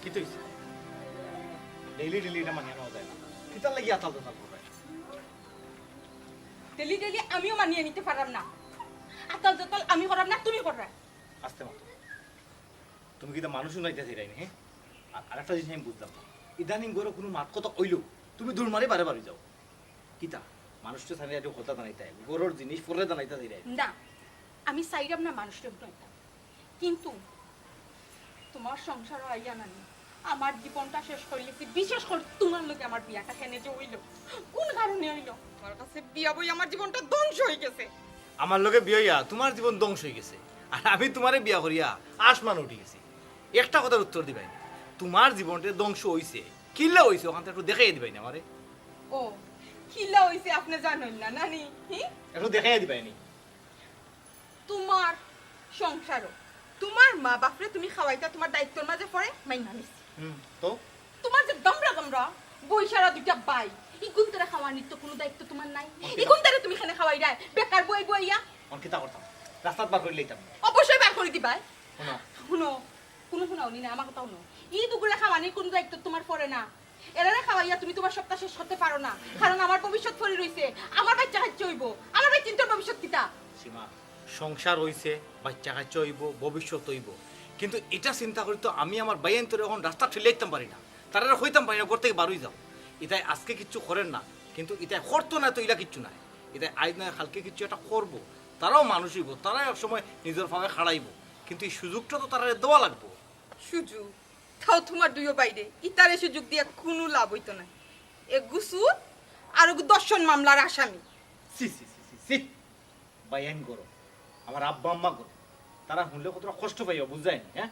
কি তৈছে daily daily এটা মানিয়ে নেওয়া যায় না কিতার লাগি আতাল তাতাল করবে ডেলি ডেলি আমিও মানিয়ে নিতে পারলাম না আতাল জাতাল আমি করাম না তুমি করবে আসতে মতো তুমি কি মানুষও নাইতেছি রাইনি হ্যাঁ আর একটা জিনিস আমি বুঝলাম না ইদানিং গরো কোনো মাত কথা কইলো তুমি দূর মারি বারে বারে যাও কিতা মানুষটা সামনে একটু কথা জানাইতে গরুর জিনিস পরে জানাইতে দিই না আমি চাইলাম না মানুষটা নইতাম কিন্তু তোমার সংসার হইয়া নানি আমার জীবনটা শেষ করে লিখছি বিশেষ করে তোমার লোকে আমার বিয়াটা কেন যে হইল কোন কারণে হইল তোমার কাছে বিয়া বই আমার জীবনটা ধ্বংস হয়ে গেছে আমার লগে বিয়া তোমার জীবন ধ্বংস হয়ে গেছে আর আমি তোমারে বিয়া করিয়া আসমান উঠে গেছি একটা কথার উত্তর দিবাই না তোমার জীবনটা ধ্বংস হইছে কিল্লা হইছে ওখান থেকে একটু দেখাই দিবাই না আমারে ও কিলা হইছে আপনি জানেন না নানি একটু দেখাই দিবাই নি তোমার সংসারও তোমার মা বাপরে তুমি খাওয়াইতা তোমার দায়িত্বর মাঝে পড়ে মাইনা নিছি তো তোমার যে দমরা বইসারা দুইটা বাই ইগুন তারা খাওয়ানির তো কোনো দায়িত্ব তোমার নাই ইগুন তারা তুমি খানে খাওয়াই রায় বেকার বই বইয়া অনকিতা করতাম রাস্তাত বার করে লইতাম অবশ্যই বার করে দিবাই শোনো শুনো কোনো শোনাও নি না আমার কথাও নো ই দুপুরে খাওয়ানির কোনো দায়িত্ব তোমার পড়ে না এরারে খাওয়াইয়া তুমি তোমার সপ্তাহ শেষ হতে পারো না কারণ আমার ভবিষ্যৎ পড়ে রইছে আমার বাচ্চা কাচ্চা হইব আমার ভাই চিন্তার ভবিষ্যৎ কিতা সীমা সংসার হইছে বাচ্চা কাচ্চা হইব ভবিষ্যৎ হইব কিন্তু এটা চিন্তা করি তো আমি আমার বাইন তোর এখন রাস্তা ঠেলে দিতাম পারি না তারা হইতাম পারি না ঘর থেকে বারোই যাও এটাই আজকে কিচ্ছু করেন না কিন্তু এটাই করতো না তো এলা কিচ্ছু নাই এটাই আজ নয় কালকে কিচ্ছু এটা করবো তারাও মানুষ হইব তারাই এক সময় নিজের ভাবে খাড়াইব কিন্তু এই সুযোগটা তো তারা দেওয়া লাগবো সুযোগ তাও তোমার দুইও বাইরে ইতারে সুযোগ দিয়ে কোনো লাভ হইতো না এ গুসু আর দর্শন মামলার আসামি সি সি সি সি সি বাইন করো আমার আব্বা আম্মা করো তারা শুনলে কতটা কষ্ট পাইব বুঝাই নি হ্যাঁ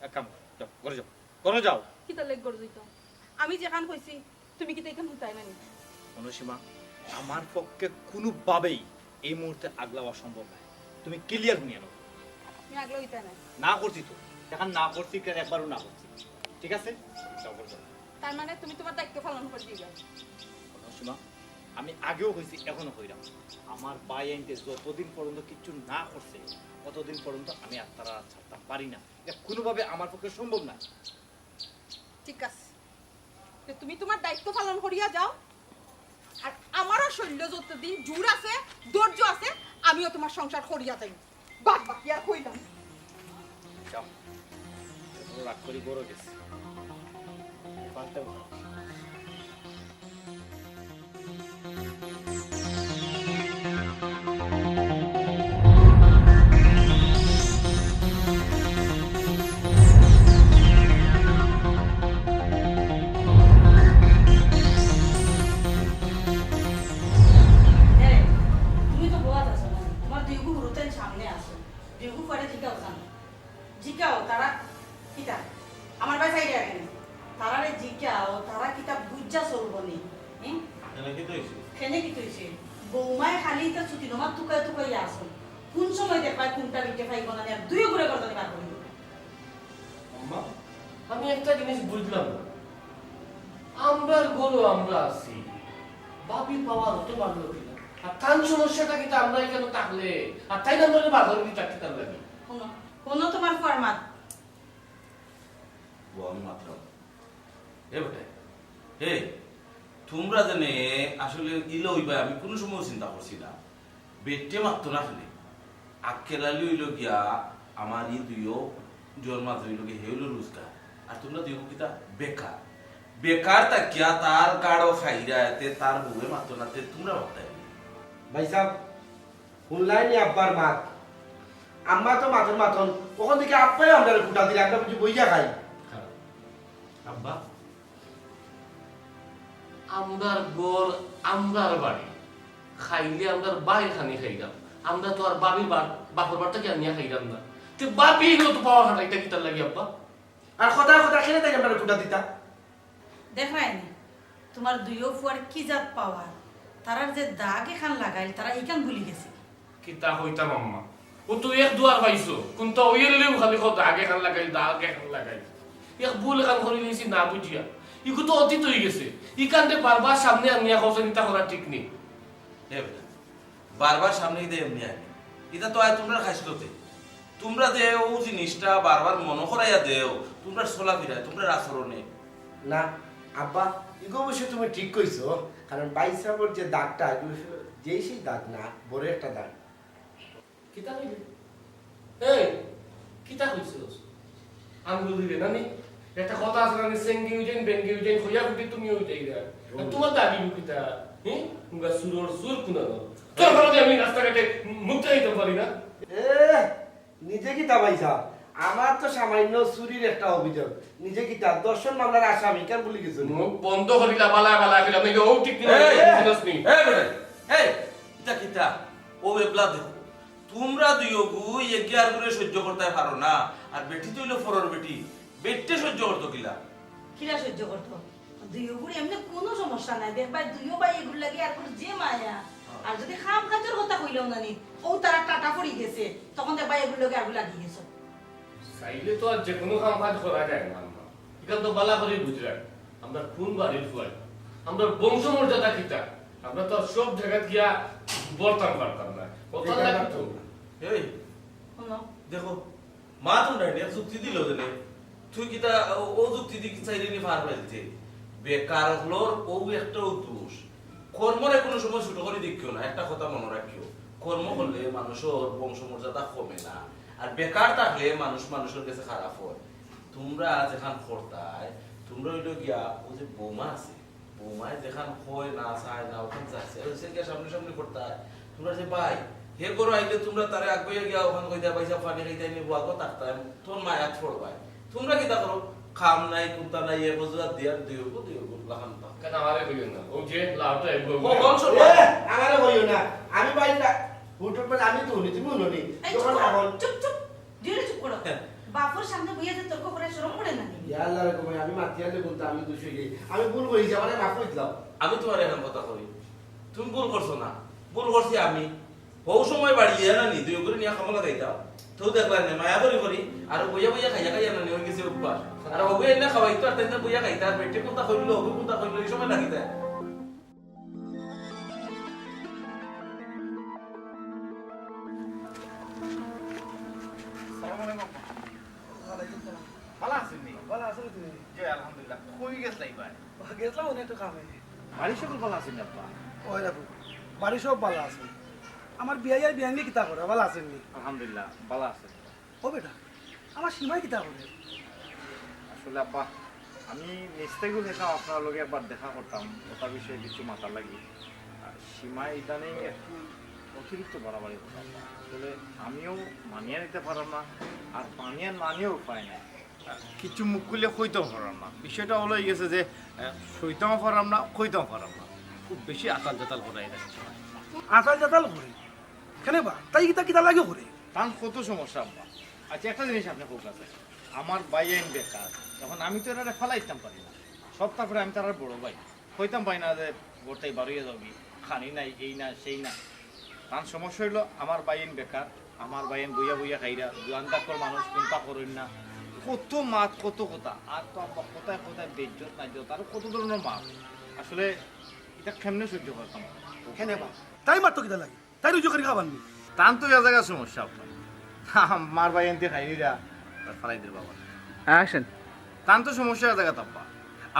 এক কাম করো যাও ঘরে যাও কোনো যাও কিতা লেগ গড় দিত আমি যেখান কইছি তুমি কি এখান হুতাই না নি অনুসীমা আমার পক্ষে কোনোভাবেই এই মুহূর্তে আগলাও অসম্ভব নয় তুমি ক্লিয়ার শুনিয়ে নাও আমি আগলো হইতাই না না করছি তো এখন না করছি কেন একবারও না করছি ঠিক আছে যাও করে যাও তার মানে তুমি তোমার দায়িত্ব পালন করে দিবে অনুসীমা আমি আগেও হয়েছি এখনো হইলাম আমার বাই আইনতে যতদিন পর্যন্ত কিচ্ছু না করছে ততদিন পর্যন্ত আমি আর তারা ছাড়তে পারি না এটা কোনোভাবে আমার পক্ষে সম্ভব না ঠিক আছে তো তুমি তোমার দায়িত্ব পালন করিয়া যাও আর আমারও শৈল্য যতদিন জোর আছে ধৈর্য আছে আমিও তোমার সংসার করিয়া যাই বাদ বাকি আর কইলাম যাও রাগ করি বড় গেছে পাল্টে বলো। তুমি তো বোয়াত আছো না তোমার দুই গু হুরুতেন সামনে আসো দুই গু পরে জিকাও জানো জিকাও তারা কিতা আমার ভাই সাইডে রাখেন তারারে জিকাও তারা কিতা বুঝা চলব নি খেনে কি তৈছে বৌমায় খালি তো ছুটি নমা তুকাই তুকাই আসো কোন সময় দেখায় কোনটা বিটে ফাইব না আর দুই ঘুরে করতে বার করি আম্মা আমি একটা জিনিস বুঝলাম না আমরার গরু আমরা আছি বাবি পাওয়ার হতে পারলো কিনা আর তার সমস্যাটা কিন্তু আমরা এখানে থাকলে আর তাই না আমরা বাজারে দিয়ে থাকতে তার লাগে কোনো কোনো তোমার ফরমাত আমি মাত্র এ বেটা হে তোমরা জানে আসলে ইলো হইবা আমি কোনো সময় চিন্তা করছি না বেটে মাত্র না শুনে আক্কেলালি হইল গিয়া আমার ই দুইও জন্মাত হইল গিয়ে হেউলো রোজগার আর তোমরা দুই কিতা বেকার বেকার তাকিয়া তার গাড়ো খাইরা এতে তার বউয়ে মাত্র না তে তোমরা ভাবতাই ভাই সাহেব শুনলাইনি আব্বার মাত আম্মা তো মাথন মাথন ওখান থেকে আব্বাই আমরা ফুটা দিলে আমরা বুঝি বইয়া খাই আব্বা আমরার গর আমরার বাড়ি খাইলে আমরার বাইর খানি খাইলাম আমরা তো আর বাবির বাপর বাড়িটা কি আনিয়া খাইলাম না তো বাবি তো পাওয়া খাটাইটা কি তার লাগে আব্বা আর কথা কথা খেলে তাই আমরা ফুটা দিতা দেখায়নি তোমার দুইও ফুয়ার কি জাত পাওয়ার তারার যে দাগ এখান লাগাইল তারা এইখান ভুলি গেছে কিতা হইতাম আম্মা ও তো এক দুয়ার পাইছো কোনটা ওইলেও খালি কত আগে খান লাগাইল দাগ এখন লাগাইল এক ভুল এখান করে নিয়েছি না বুঝিয়া ইকো তো অতীত হয়ে গেছে ইকানতে বারবার সামনে আনিয়া খোঁজা নিতা করা ঠিক নেই এ বেটা বারবার সামনে দে এমনি আগে এটা তো আয় তোমরা খাইছিলতে তোমরা যে ও জিনিসটা বারবার মনে করাইয়া দেও তোমরা চলাফেরায় তোমরা আচরণে না আব্বা এগো অবশ্য তুমি ঠিক কইছো, কারণ বাইসাবর যে দাগটা এগুলো যেই সেই দাগ না, বড় একটা দাগ। কিতা কইলে এই কিতা কইছস আঙ্গুল দিলে না নি একটা কথা আছে না সেঙ্গি উজেন বেঙ্গি উজেন খইয়া ফুটি তুমি ওইটাই না তোমার দাবি কিতা হি মুগা সুরর সুর কুনা তোর ঘরে আমি রাস্তাঘাটে মুক্ত হইতে পারি না এ নিজে কি তা বাইসা, আমার তো সামান্য চুরির একটা অভিযোগ, নিজে কি তার দর্শন মামলার আসামি কেন বলি কিছু মুখ বন্ধ করিলা বালা বালা কইলা আমি ও ঠিক না বুঝছস নি এই কিতা কিতা ও এবলা দেখো তোমরা দুইও গুই এগিয়ার করে সহ্য করতে পারো না, আর বেটি তুইলো ফরর বেটি বেটে সহ্য করতো কিলা কিরা সহ্য করতো দুইও বুড়ি এমনি কোনো সমস্যা নাই, দেখবা দুইও ভাই এগুলো লাগে আর কোনো যে মায়া। আর যদি খাম কাজের কথা কইলেও না নি ও তারা টাটা পড়ি গেছে, তখন দেখবা এগুলো লাগে আগুলো লাগিয়ে গেছে। চাইলে তো আর যে কোনো কাম কাজ করা যায় না আম্মা এখান তো বালা করে বুঝলেন আমরা কোন বাড়ির ফুয়াই আমরা বংশমর্যাদা কিতা আমরা তো আর সব জায়গা গিয়া বর্তান পারতাম না কথা লাগি তো এই শোনো দেখো মা তোমরা নিয়ে যুক্তি দিল দেনে তুই কিতা ও যুক্তি দি চাইলে নি পার পাইতে বেকার হলোর ও একটা দোষ কর্মরে কোনো সময় ছোট করে দেখিও না, একটা কথা মনে রাখিও কর্ম করলে মানুষের বংশমর্যাদা কমে না, আর বেকার থাকলে মানুষ মানুষের কাছে খারাপ হয়। তোমরা যেখান করতায় তোমরা হইলো গিয়া ও যে বৌমা আছে বৌমায় যেখান হয় না চায় না ওখান যাচ্ছে সে গিয়া সামনে সামনে করতায়, তোমরা যে ভাই হে করো আইলে তোমরা তারে আগে গিয়া ওখান কইতা পয়সা পানি খাইতে নি বুয়াগো থাকতাম তোর মায়াত পড়বাই, তোমরা কিতা করো খাম নাই কুন্তা নাই এ বজুয়া দিয়ার দিও লাখান তা কেন আমারে কইলেন না ও যে লাউটা এগো ও বংশ আমারে হইও না, আমি বাইটা হুটুট মানে আমি তো হলি তুমি হলি এই যখন এখন চুপ চুপ দিলে চুপ করো। বাপুর সামনে বইয়া যে তর্ক করে শরম করে না নি? ইয়া আল্লাহ রে কমাই, আমি মাতিয়ালে বলতে আমি দোষী গই, আমি ভুল কইছি, আমারে মাফ করে দাও। আমি তোমার এখন কথা কই তুমি ভুল করছো না, ভুল করছি আমি বহু সময় বাড়িয়ে না নি তুই করে নিয়ে খামলা দেইতাম তো দেখলা না মায়া করি করি আর বইয়া বইয়া খাইয়া খাইয়া না নি হয়ে গেছে উপবাস আর ওবে এনে খাওয়াই তো আর তাই বইয়া খাইতা আর পেটে কোনটা কইলো ওবে কোনটা কইলো এই সময় লাগিতে ভালো আছেন নি? জি, আলহামদুলিল্লাহ। কই গেছলাই ভাই? গেছিলাম অনেক একটু কামে। বাড়ির সকল ভালো আছেন না আপা? ওই দেখো বাড়ি সব ভালো আছে। আমার বিয়াই আর বিয়াঙ্গি কিতা করে ভালো আছেন নি? আলহামদুলিল্লাহ ভালো আছেন। ও বেটা আমার সীমাই কিতা করে? আসলে আব্বা আমি নিস্তেগুল দেখা আপনার লগে একবার দেখা করতাম ওটা বিষয়ে কিছু মাথা লাগি সীমা ইদানিং একটু অতিরিক্ত বাড়াবাড়ি করতাম আসলে আমিও মানিয়ে নিতে পারলাম না আর মানিয়ে মানিয়েও উপায় নাই কিছু মুখ খুলে কইতেও পারলাম না, বিষয়টা হলো গেছে যে সইতেও পারলাম না কইতেও পারলাম না, খুব বেশি আতাল জাতাল করাই যাচ্ছে। আসাল জাতাল করে কেন বা তাই কিতা কিতা লাগে করে? তার কত সমস্যা আব্বা। আচ্ছা একটা জিনিস আপনি খুব কাছে আমার ভাই আইন বেকার তখন আমি তো এটা ফেলাইতাম পারি না, সপ্তাহ করে আমি তার বড় ভাই কইতাম পাই না যে গোটাই বাড়িয়ে যাবি খানি নাই এই না সেই না। তার সমস্যা হইলো আমার বাইন বেকার আমার বাইন বইয়া বইয়া খাইরা দোকানদার মানুষ চিন্তা করেন না কত মাত কত কথা আর তো আব্বা কোথায় কোথায় বেজ্জত নাই তার কত ধরনের মাত আসলে এটা কেমনে সহ্য করতাম কেন বা তাই মাত্র কিতা লাগে তাই রুজু করে খাবার নি? তান তো জায়গা সমস্যা আপনার আমার বাইন দিয়ে খাইরা তার ফালাই দিল বাবা অ্যাকশন তান তো সমস্যা জায়গা তাপ্পা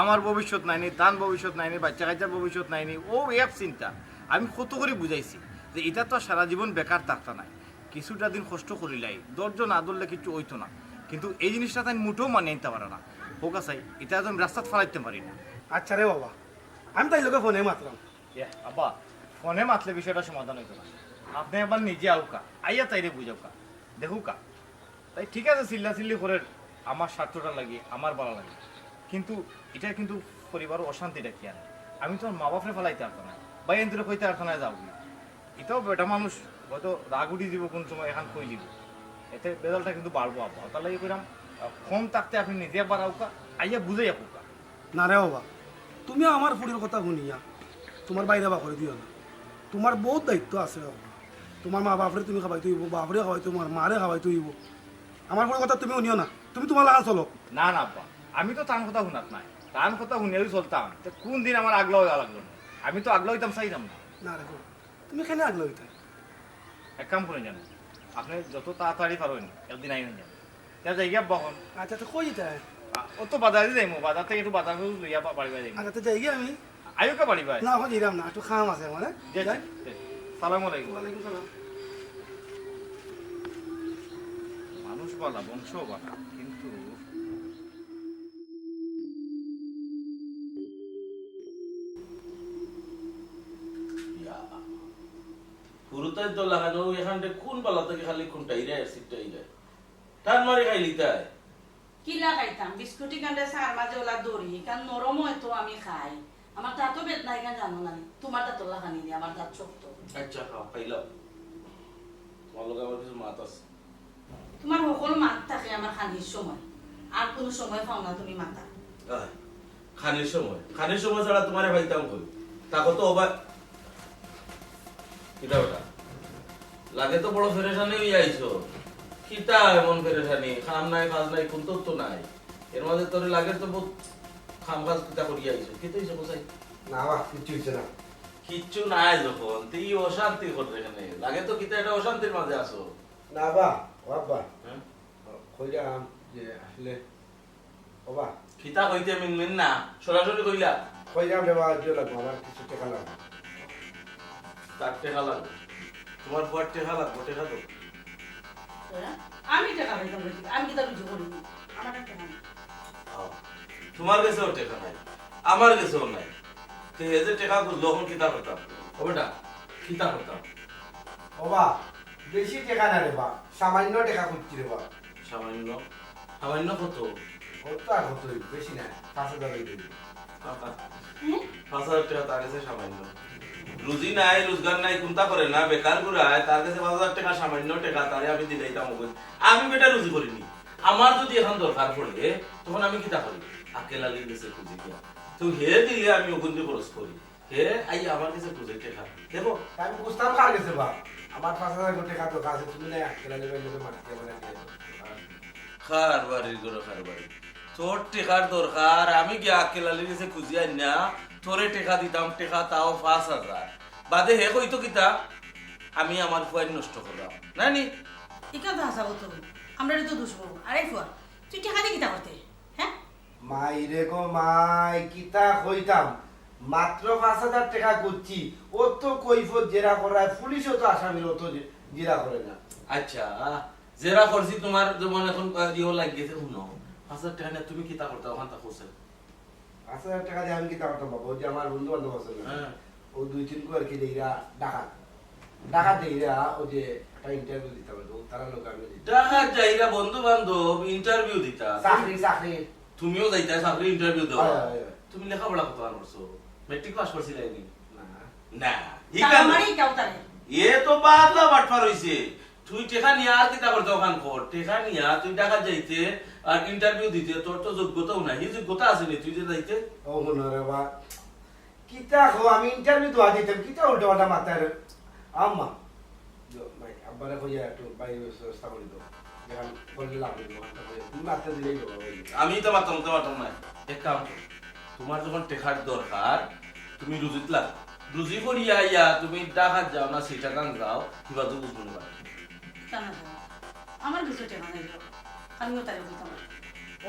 আমার ভবিষ্যৎ নাইনি তান ভবিষ্যৎ নাইনি বাচ্চা কাচ্চার ভবিষ্যৎ নাইনি ও এক চিন্তা আমি কত করে বুঝাইছি যে এটা তো সারা জীবন বেকার থাকতা নাই কিছুটা দিন কষ্ট করিলাই ধৈর্য না ধরলে কিছু হইতো না, কিন্তু এই জিনিসটা তাই মুঠেও মানিয়ে নিতে পারে না হোক আসাই এটা একদম রাস্তাত ফালাইতে পারি না। আচ্ছা রে বাবা আমি তাই লোকে ফোনে মাত্রাম। আব্বা ফোনে মাতলে বিষয়টা সমাধান হইতো না, আপনি আবার নিজে আউকা আইয়া তাইরে বুঝাউকা দেখুকা তাই ঠিক আছে চিল্লা চিল্লি করে আমার স্বার্থটা লাগে আমার ভালো লাগে, কিন্তু এটা কিন্তু পরিবারের অশান্তিটা কি আনে আমি তোমার মা বাপরে ফেলাইতে পারতাম না বা এন্দ্রে কইতে পারতাম না যাও এটাও বেটা মানুষ হয়তো রাগ উঠি দিব কোন সময় এখন কই দিব এতে বেদলটা কিন্তু বাড়বো আব্বা তার লাগে কইরাম কম থাকতে আপনি নিজে একবার আউকা আইয়া বুঝাই আপুকা। না রে বাবা তুমি আমার ফুড়ির কথা শুনিয়া তোমার বাইরে বা করে দিও না, তোমার বহুত দায়িত্ব আছে বাবা। তোমার মা বাপরে তুমি খাবাই তুইব বাপরে খাবাই তোমার মারে খাবাই তুইব, আমার ফুড়ির কথা তুমি শুনিও না, তুমি তোমার লাগা চলো। না না আব্বা আমি তো তান কথা শুনাত নাই তান কথা শুনিয়াই চলতাম তো কোন দিন আমার আগলা হইয়া লাগলো না, আমি তো আগলা হইতাম চাইতাম না। না রে তুমি কেন আগলো হইতে? এক কাম করে জানো আপনি যত তাড়াতাড়ি পারবেন একদিন আইন যান যা জায়গা বহন আচ্ছা তো কই যায় অত বাজারে যাইমু বাজার থেকে একটু বাজার লইয়া পারিবা যাইমু আচ্ছা তো যাই গিয়ে আমি আয়ুকা পারিবা না এখন যাইলাম না একটু খাম আছে মানে যাই সালাম আলাইকুম ওয়ালাইকুম সালাম মানুষ বলা বংশ বলা কিন্তু পুরোটাই তো লাগানো এখানটা কোন পালা থেকে খালি কোনটা ইরে সিটটা ইরে টান মারি খাইলি তাই কি লাগাইতাম বিস্কুটি কাণ্ডে সার মাঝে ওলা দড়ি কারণ নরম হয়তো আমি খাই আমার দাঁতও বেদনা এখানে জানো না তোমার দাঁত লাগানি দিয়ে আমার দাঁত শক্ত আচ্ছা খাও খাইলাম তোমার লোক আমার কিছু মাত আছে তোমার সকল মাত থাকে আমার খানির সময় আর কোনো সময় পাও না তুমি মাথা খানির সময় ছাড়া তোমারে ভাইতাম কই তাকে তো অবাক কিটা ওটা লাগে তো বড় ফেরেশানি হয়ে আইছো কিটা এমন ফেরেশানি খাম নাই কাজ নাই কোন তো নাই এর মধ্যে তোর লাগে তো বহুত খাম কাজ কিটা করিয়া আইছো কি তো হইছে বসাই না বাহ কিচ্ছু হচ্ছে না কিচ্ছু নাই যখন তুই অশান্তি করতে এখানে লাগে তো কিটা এটা অশান্তির মাঝে আসো না বা বাবা হ্যাঁ কইলাম যে আসলে বাবা খিতা কইতে মিন না সরাসরি কইলা কইলাম যে বাবা যে লাগবো আমার কিছু টাকা লাগবে তার টেকা লাগবে তোমার বুয়ার টেকা লাগবে টেকা তো আমি টাকা পাইতাম আমি কি তার কিছু করিনি আমার টাকা নেই তোমার কাছেও টেকা নাই আমার কাছেও নাই তো এই যে টেকা গুলো যখন খিতা করতাম ওটা খিতা করতাম বাবা বেশি টাকা না রে বা সামান্য টাকা করছি রে বা সামান্য সামান্য কত ওর তো আর কত বেশি না 5,000 হয়ে যাবে টাকা 5,000 টাকা তার কাছে সামান্য রুজি নাই রোজগার নাই কোনটা করে না বেকার করে আয় তার কাছে 5,000 টাকা সামান্য টাকা তারে আমি দিলাইতাম ওকে আমি বেটা রুজি করিনি আমার যদি এখন দরকার পড়ে তখন আমি কিতা করি আকেলা লিয়ে গেছে খুঁজে গিয়া তো হে দিলে আমি ওখান থেকে খরচ করি হে আই আমার কাছে খুঁজে টাকা দেখো আমি বুঝতাম কার গেছে বা আমার 5,000 টাকা তো কাছে তুমি না একলা নেবে লোকে মারতে মানে খার বাড়ির গরো খার বাড়ি তোর টেকার দরকার আমি গিয়া আকেলা লিয়ে গেছে খুঁজে আন না তোরে টেকা দিতাম টেকা তাও 5,000 বাদে হে কইতো কিতা আমি আমার ফুয়াই নষ্ট করলাম নানি ইকা তো হাসাবো তো আমরা তো দুষবো আরে ফুয়া তুই টাকা দিয়ে কিতা করতে হ্যাঁ মাই রে গো মাই কিতা কইতাম মাত্র 5,000 টাকা করছি ও তো কইফত জেরা করায় পুলিশও তো আসামির ও তো জেরা করে না আচ্ছা জেরা করছি তোমার যেমন এখন ইও লাগিয়েছে শুনো 5,000 টাকা নিয়ে তুমি কিতা করতে ওখান থেকে হোসেন 5,000 টাকা দিয়ে আমি কিতা করতাম বাবা ও যে আমার বন্ধু বান্ধব আছে না হ্যাঁ ও 2-3 করে কি দেইরা ডাকাত দেইরা ও যে একটা ইন্টারভিউ দিতে পারবো তারা লোক আমি দিই টাকা যাইরা বন্ধু বান্ধব ইন্টারভিউ দিতা চাকরি তুমিও যাইতা চাকরি ইন্টারভিউ দাও হয়, হয়, হয়। তুমি লেখাপড়া কত আর করছো মেট্রিক পাস করছিলাই নি না না আমারই কাউতারে এ তো বাদলা বাটফার হইছে তুই টেকা নিয়ে আর কিতা করতে ওখান কর টেকা নিয়ে তুই টাকা যাইতে আর ইন্টারভিউ দিতে তোর তো যোগ্যতাও নাই এই যোগ্যতা আছে নি তুই যে যাইতে ও রে বা কিতা গো আমি ইন্টারভিউ তো দিতাম কিতা উল্টা পাল্টা মাথায় আম্মা ভাই আব্বারে কইয়া একটু বাইরে ব্যবস্থা করে দাও যেখান করলে লাভ হইব তুমি মাথা দিলেই বাবা আমি তো মারতাম না এক কাম কর তোমার যখন টেকার দরকার তুমি রুজিত লাগ রুজি করিয়া ইয়া তুমি ডাকাত যাও না সেটা গান যাও কিবা তো বুঝবো না জানা আমার কিছু টাকা নেই আমিও তারে বলতাম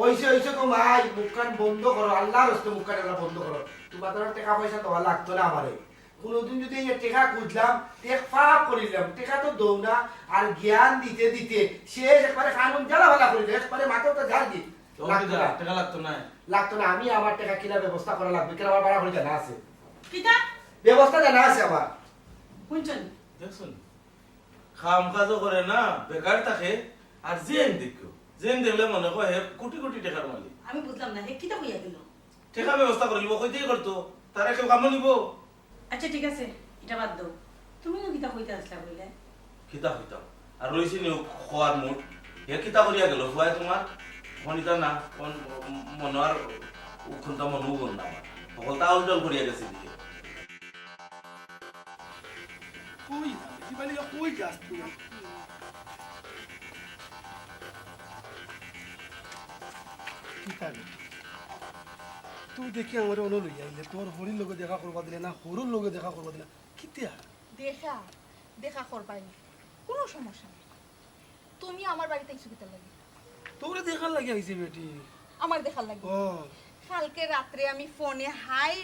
ওইসে তো ভাই মুখখান বন্ধ করো আল্লাহর হস্তে মুখখান এগুলো বন্ধ করো তোমার তো টাকা পয়সা দেওয়া লাগতো না আমারে কোনোদিন যদি এই টাকা খুঁজলাম এক পাপ করিলাম টাকা তো দৌ না আর জ্ঞান দিতে দিতে শেষ একবারে কানুন জ্বালা ভালা করিল একবারে মাথাটা ঝাড় দি টাকা লাগতো না লাগতো না আমি আমার টাকা কিনা ব্যবস্থা করা লাগবে কিনা আমার ভাড়া করে জানা আছে কিতা ব্যবস্থা জানা আছে আমার শুনছেন দেখছেন খাম কাজও করে না বেকার থাকে আর জেন দেখো জেন দেখলে মনে হয় হে কোটি কোটি টাকার মালিক আমি বুঝলাম না হে কিতা কইয়া দিল টাকা ব্যবস্থা করে নিব কইতেই করতো তারা কেউ কাম নিব আচ্ছা ঠিক আছে এটা বাদ দাও তুমি না কিতা কইতে আসলা বইলে কিতা হইতাম আর রইছে নি খোয়ার মুড হে কিতা করিয়া গেল ফুয়াই তোমার মনিতা না কোন মনোয়ার উখনটা মনু গন না সকলটা উল্টল করিয়া গেছে দিকে কই কি বলি কই যাস তুই কি কাজ তুই দেখি আমার অন লই আইলে তোর হরির লগে দেখা করবা দিলে না হরুর লগে দেখা করবা দিলে কিতিয়া দেখা দেখা করবাই কোনো সমস্যা নেই তুমি আমার বাড়িতে এসে কিতা লাগে তোরে দেখার লাগে আইছে বেটি আমার দেখার লাগে ও কালকে রাত্রে আমি ফোনে হাই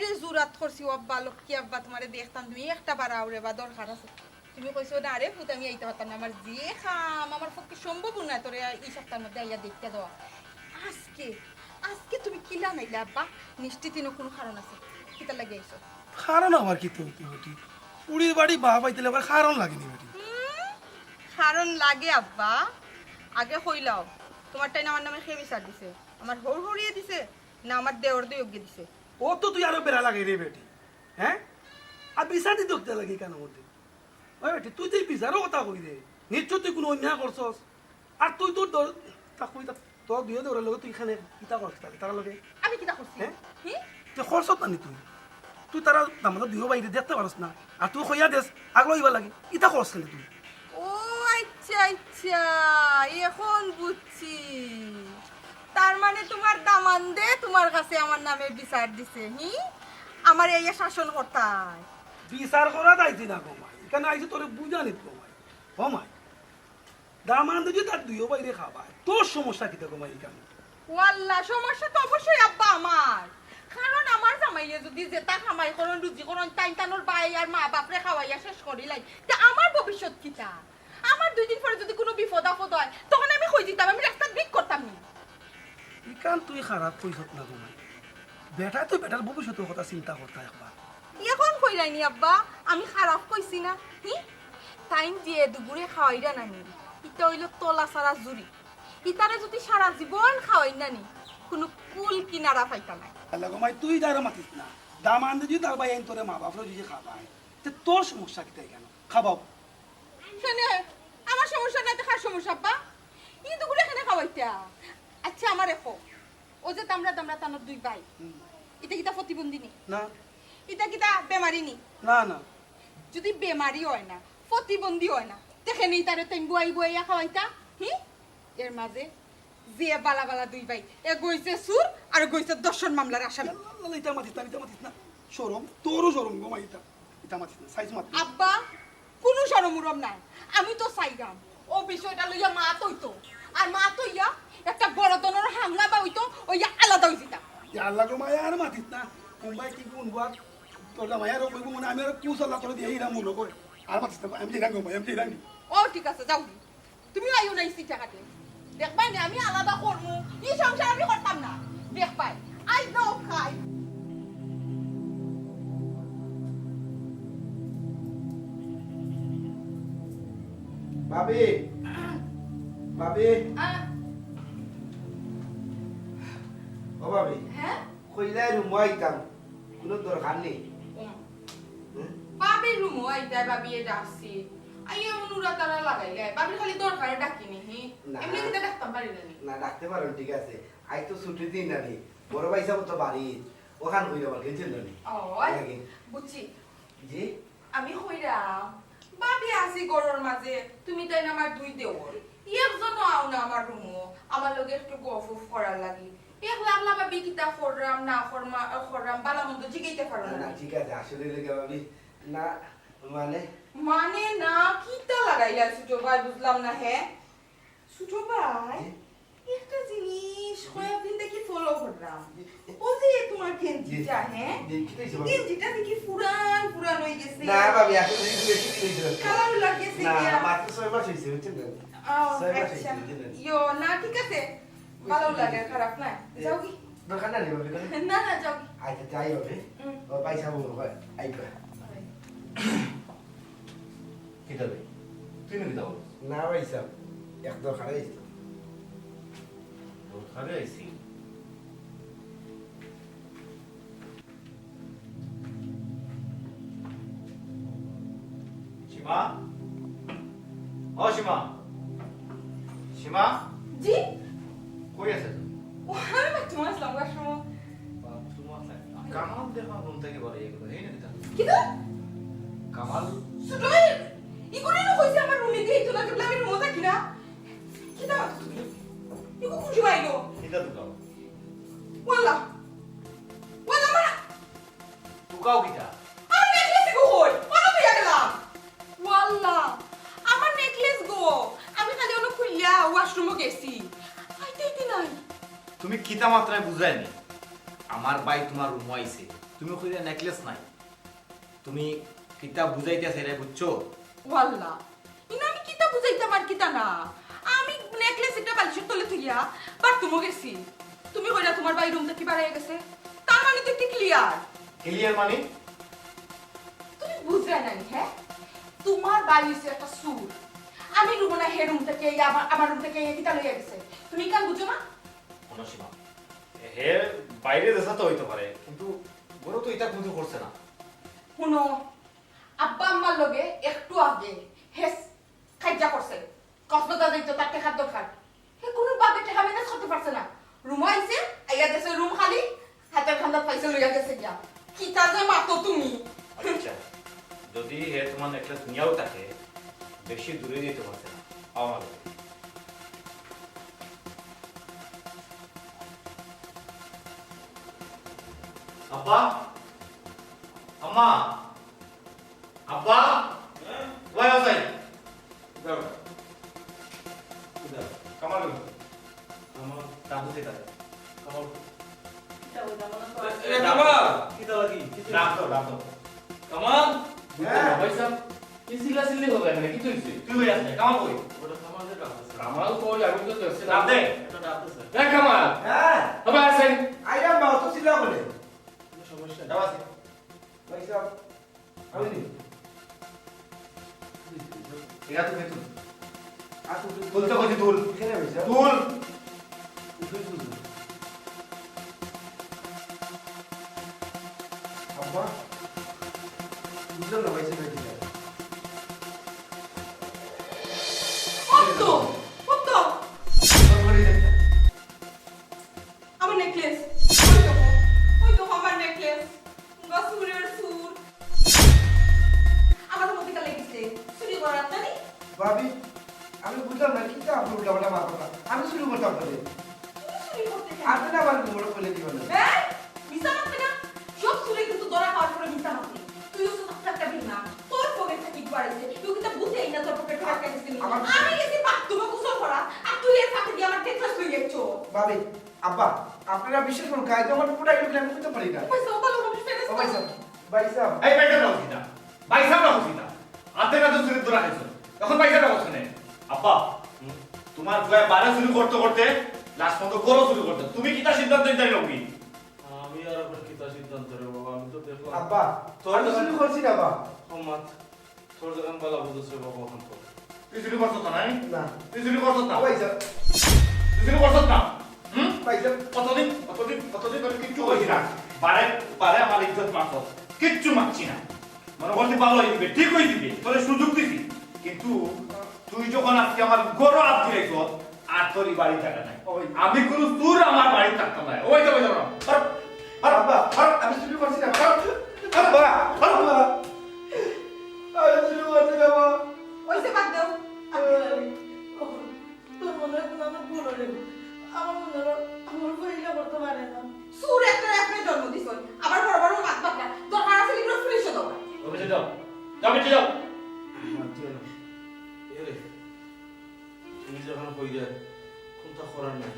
রে জুরাত করছি আব্বা লক্ষ্মী আব্বা তোমারে দেখতাম তুমি একটা বার আউরে বা দরকার আছে তুমি কইছো না রে পুত আমি আইতে পারতাম না আমার যে খাম আমার পক্ষে সম্ভব না তোরে এই সপ্তাহের মধ্যে আইয়া দেখতে দেওয়া আজকে আজকে তুমি কিলা নাইলে আব্বা নিশ্চিত কোনো কারণ আছে কিতা লাগে আইছো কারণ আবার কি তুই বেটি পুরীর বাড়ি বা পাইতে আবার কারণ লাগেনি বেটি কারণ লাগে আব্বা আগে কইলাও তোমার টাইম আমার নামে খেয়ে বিচার দিছে আমার হর হরিয়ে দিছে না আমার দেওর দয়োগ্য দিছে ও তো তুই আরো বেড়া লাগে রে বেটি হ্যাঁ আর বিচার দিতে দেখতে লাগে কেন মধ্যে ওই বেটি তুই তুই বিচারও কথা কই দে নিশ্চয় তুই কোনো অন্যায় করছস আর তুই তোর তা কই তোর দুই দৌড়ার লগে তুই এখানে কিতা করছিস তার লগে আমি কিতা করছি হ্যাঁ? হি তুই খরচত নানি তুই তুই তারা আমাদের দুই বাইরে দেখতে পারস না আর তুই কইয়া দেস আগলো ইবা লাগে ইতা খরচ খেলে তুই ও আচ্ছা আচ্ছা এখন বুঝছি তার মানে তোমার দামান দে তোমার কাছে আমার নামে বিচার দিছে হি আমার এই শাসন কর্তায় বিচার করা যাইছি না কমাই এখানে আইসি তোরে বুঝানি কমাই কমাই দামান যদি তার দুই বাইরে খাবায় তোর সমস্যা কিতা কমাই এখানে ওয়াল্লাহ সমস্যা তো অবশ্যই আব্বা আমার কারণ আমার জামাইয়ে যদি যেটা খামাই করন রুজি করন টাইম টানোর বাই আর মা বাপরে খাওয়াইয়া শেষ করিলাই তা আমার ভবিষ্যৎ কিটা আমার 2 দিন পরে যদি কোনো বিপদ আপদ হয় তখন আমি কই দিতাম আমি রাস্তা বিক করতাম না ইকান তুই খারাপ কইছত না কমাই বেটা তুই বেটার ভবিষ্যতের কথা চিন্তা করতা একবার এখন কইরাইনি আব্বা আমি খারাপ কইছি না হি টাইম দিয়ে দুপুরে খাওয়াইরা নানি ইটা হইল তলা সারা জুরি ইতারে যদি সারা জীবন খাওয়াই নানি কোনো কুল কিনারা পাইতা না আল্লাহ কমাই তুই যারা মাতিস না দামান যদি তার ভাই আইন তোরে মা বাপরে যদি খাবায় তে তোর সমস্যা কিতা কেন খাবাও শোনে আমার সমস্যা নাই দেখার সমস্যা আব্বা ই দুপুরে এখানে খাওয়াইতা আচ্ছা আমার এফো ও যে তামরা তানোর 2 ভাই এটা কিতা প্রতিবন্ধী নি না এটা কিতা বেমারি নি না না যদি বেমারি হয় না প্রতিবন্ধী হয় না দেখে নেই তারে তাই বুয়াই বুয়াইয়া খাওয়াইতা হি এর মাঝে যে বালা বালা 2 ভাই এ গইছে সুর আর গইছে দর্শন মামলার আসামি আল্লাহ ইতা মাতিস না শরম তোরও শরম কমাই ইতা মাতিস না সাইজ মাত আব্বা কোনো শরমুরম নাই আমি তো চাইরাম ও বিষয়টা লইয়া মা তৈতো আর মা তৈয়া একটা বড় ধরনের হামলা বা হইতো ওইয়া আলাদা হই যেতাম আল্লাহ কমাই আর মাতিস না মুম্বাই কি কোন বাদ তোর মায়ের কইব মনে আমি আর কুসল্লা করে দিয়ে হিরা মনে করে আর মাতিস না আমি জিরাঙ্গ আমি জিরাঙ্গ ও ঠিক আছে যাও তুমি আইও না ইসি টাকাতে দেখবাই না আমি আলাদা করবো এই সংসার আমি করতাম না দেখবাই আই যাও খাই ভাবি ভাবি ও ভাবি হ্যাঁ কইলাই রুম আইতাম কোনো দরকার নেই বাবির রুমো আইতা বাবি এটা আসছি আইয়া অনুরা তারা লাগাইলে বাবির খালি দরকারে ডাকিনি হি না। এমনি কিটা ডাকতাম পারি না না ডাকতে পারেন ঠিক আছে আজ তো ছুটির দিন নানি বড় ভাই সাহেব তো বাড়ি ওখান হইলে আমার গেছিল নানি ও বুঝছি জি আমি কইরা বাবি আসি গরর মাঝে তুমি তাই না আমার 2 দেওর একজন আও না আমার রুমো আমার লগে একটু গফ করার লাগি এক লাগলা বাবি কিতা কররাম না কররাম বালা মন্দ জিগাইতে পারো না না ঠিক আছে আসলে লেগে ভাবি না মানে মানে না কিতা লাগাইলা ছোট ভাই বুঝলাম না হ্যাঁ ছোট ভাই একটা জিনিস কয়েকদিন দেখি ফলো করলাম ও যে তোমার গেঞ্জিটা হ্যাঁ গেঞ্জিটা দেখি পুরান পুরান হয়ে গেছে না ভাবি আসলে একটু বেশি দিয়েছিল কালার লাগেছে না কি মাত্র 6 মাস হয়েছে বুঝছেন না আচ্ছা ইয়ো না ঠিক আছে ভালো লাগে খারাপ না যাও কি দোকান না ভাবি না না যাও কি আচ্ছা যাই হবে ও পয়সা বলবো আইবা কি তবে তুই নাকি দাও না ভাই সাহেব এক দরকার হয়েছে দরকারে আইছি সীমা ও সীমা সীমা জি কই আছে ও আমি বাথরুম আসলাম বাথরুম বাথরুম আছে কামাল দেখা রুম থেকে বলে এগুলো এই নাকি তা কি তো কামাল সুদয় ইগুলো না কইছে আমার রুমে দিয়ে তো লাগে আমি রুমে থাকি না কি দাও তুমি ইগো কুজি বাইলো এটা দুকাও ওয়াল্লাহ ওয়াল্লাহ মারা দুকাও কিটা আমার নেকলেস গো হই ওনা তো গেলাম ওয়াল্লাহ আমার নেকলেস গো মাত্রায় বুঝায়নি আমার ভাই তোমার রুম আইছে তুমি কইরা নেকলেস নাই তুমি কিতাব বুঝাইতেছে রে বুঝছো ওয়াল্লাহ ইনা আমি কিতা বুঝাইতাম আর কিতা না আমি নেকলেস একটা বালিশের তলে থইয়া বাথরুমে গেছি তুমি কইরা তোমার ভাই রুম থেকে বাড়াই গেছে তার মানে তো একটু ক্লিয়ার ক্লিয়ার মানে তুমি বুঝলে নাই হ্যাঁ তোমার বাড়ি হচ্ছে একটা সুর আমি রুম না হে রুম থেকে আমার রুম থেকে কিতা লইয়া গেছে তুমি কাল বুঝো না অনসীমা হে বাইরে দেশা তো হইতে পারে কিন্তু বড় তো এটা কিন্তু করছে না শুনো আব্বা আম্মার লগে একটু আগে হেস খাইজা করছে কসবাদা দিতে তার টেকার দরকার হে কোনো বাপে টেকা ম্যানেজ করতে পারছে না রুম আইছে আইয়া গেছে রুম খালি হাতের খান্দাত পাইছে লইয়া গেছে গিয়া কিতা যে মাতো তুমি আচ্ছা যদি হে তোমার নেকলেস নিয়েও থাকে বেশি দূরে যেতে পারছে না আমার আব্বা আম্মা আব্বা ওই আসাই কামাল কামাল তাবু থেকে কামাল এ কামাল রাখো রাখো কামাল হ্যাঁ। ভাই সাহেব কি সিল্লি হবে না কি তুইছে তুই হয়ে আসলে কামাল কই কামাল কই আমি তো দেখছি ডাব দে এ কামাল হ্যাঁ হবে আছেন আইলাম বাবা তো ছিল বলে ডাব আছে ভাই সাহেব আমি নি এটা তো তুই আর তো তুল তো কইছি তুল কেন ভাই সাহেব তুল আব্বা বুঝলাম না ভাই সাহেব কি কত কত আমার নেকলেস ওই তো আমার নেকলেস গাসুরের সুর আমার মধ্যে কালে গেছে চুরি করার জানি ভাবি আমি বুঝলাম না কি আপনি উল্টা পাল্টা মাথা আমি শুরু করতাম তাহলে চুরি করতে আপনি না আমার বড় বলে দিবেন না হ্যাঁ মিছা মাত্রে না সব চুরি কিন্তু ধরা হওয়ার পরে মিছা মাত্রে তুইও তো একটা বিল না তোর পকেট থেকে কি বাড়াইছে তুই কিন্তু বুঝেই না তোর পকেট থেকে গেছিস আমি গেছি বাথরুমে গোসল করা আর তুই এর সাথে দিয়ে আমার নেকলেস লই গেছো ভাবি আব্বা আপনারা বিশেষ করুন গাইতে আমার পুরাই লোক আমি করতে পারি না পয়সা ওপালো আমি ফেরেস ও ভাই সাহেব ভাই সাহেব এই বাইটা না উঠিতা বাইসা না উঠিতা হাতে না তো চুরি ধরা খাইছো এখন বাইসা না বসনে আব্বা তোমার গায়ে বারে চুরি করতে করতে লাস্ট পর্যন্ত গরো চুরি করতে তুমি কিটা সিদ্ধান্ত নিতে লগি আমি আর আবার কিতা সিদ্ধান্ত রে বাবা আমি তো দেখলাম আব্বা তোর তো শুরু করছি না বাবা সম্মাত তোর যখন বলা বুঝছে বাবা ওখান তো তুই চুরি করছ না নাই না তুই চুরি করছ না ও ভাই সাহেব তুই চুরি করছ না ভাই সাহেব কতদিন ধরে কিচ্ছু কইছি না বারে বারে আমার ইজ্জত মারছ কিচ্ছু মারছি না মনে করতে ভালো হয়ে দিবে ঠিক হয়ে দিবে তোরে সুযোগ দিছি কিন্তু তুই যখন আজকে আমার গরো হাত দিয়েছ আর তোর এই বাড়ি থাকা নাই আমি কোন তোর আমার বাড়ি থাকতাম না ওই তো আব্বা আমি শুরু করছি না আব্বা আব্বা আমি শুরু করছি না বাবা ওইসে বাদ দাও তোর মনে হয় কোনো ভুল হলে আমার মনে হয় আমার বইলা করতে পারে না সুর একটা একটা জন্ম দিছ আবার বড় বড় মাত পাকা দরকার আছে লিগ্রো পুলিশে দাও ওবে যাও যাও যাও এরে তুমি যখন কইরে কোনটা করার নাই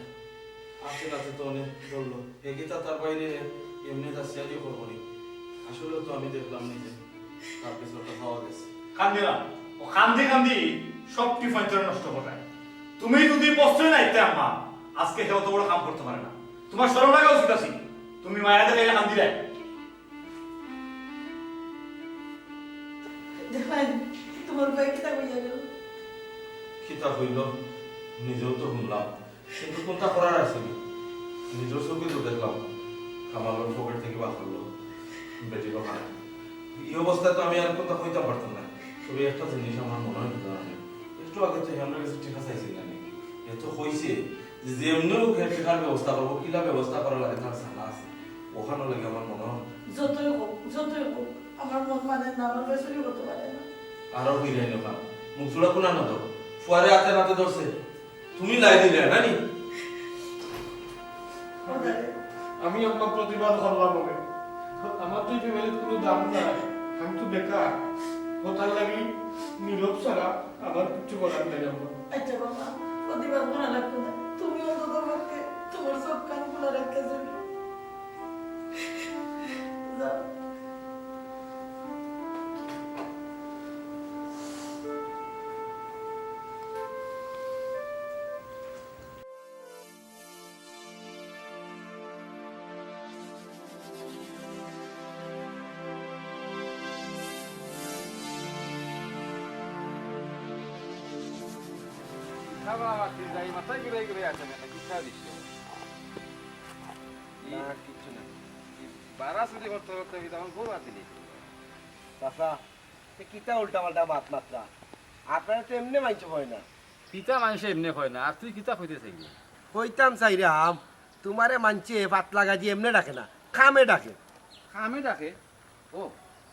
আছে আছে তো অনেক বললো এগিতা তার বাইরে এমনি তার সিয়াজি করবো নি আসলে তো আমি দেখলাম নিজে তার পিছনটা খাওয়া গেছে কান্দি না ও কান্দি কান্দি সব টিফাইন তোর নষ্ট করে তুমি যদি প্রশ্রয় নাই তে আম্মা আজকে কেউ তো বড় কাম করতে পারে না তোমার শরম লাগা উচিত আছে তুমি মায়া দেখে কান্দি দেয় জান তোমার ভাই কিতা কইয়া গেল কিতা হইল নিজেও তো শুনলাম কিন্তু কোনটা করার আছে নিজের চোখে তো দেখলাম কামালের পকেট থেকে বার করলো বেটি বাবা এই অবস্থায় তো আমি আর কোনটা হইতে পারতাম না তবে একটা জিনিস আমার মনে হয় জানি একটু আগে তো আমরা কাছে টিকা চাইছি না এত হইছে যে যেমনি হোক টিকার ব্যবস্থা করবো কিলা ব্যবস্থা করা লাগে তার জানা আছে ওখানে লাগে আমার মনে হয় যতই হোক আমার মন মানে না আমার ভাই চুরি করতে পারে না আরো ফিরাই না মুখ চূড়া কোনা না তো ফুয়ারে হাতে নাতে ধরছে তুমি লাই দিলে নানি আমি আপনার প্রতিবাদ করবার হবে আমার তো ফ্যামিলির কোনো দাম নাই আমি তো বেকার কোথার লাগি নীরব ছাড়া আমার কিছু করার নেই আমার আচ্ছা বাবা প্রতিবাদ করা লাগতো না তুমি অন্তত পক্ষে তোমার সব কান খোলা রাখতে যাবে যাও চাচা কিতা উল্টা পাল্টা মাত মাত্রা আপনারা তো এমনি মাইছে হয় না কিতা মানুষ এমনি হয় না আর তুই কিতা কইতে চাইবি কইতাম চাই রে আম তোমারে মানছে পাতলা গাজি এমনি ডাকে না খামে ডাকে আমি ডাকে ও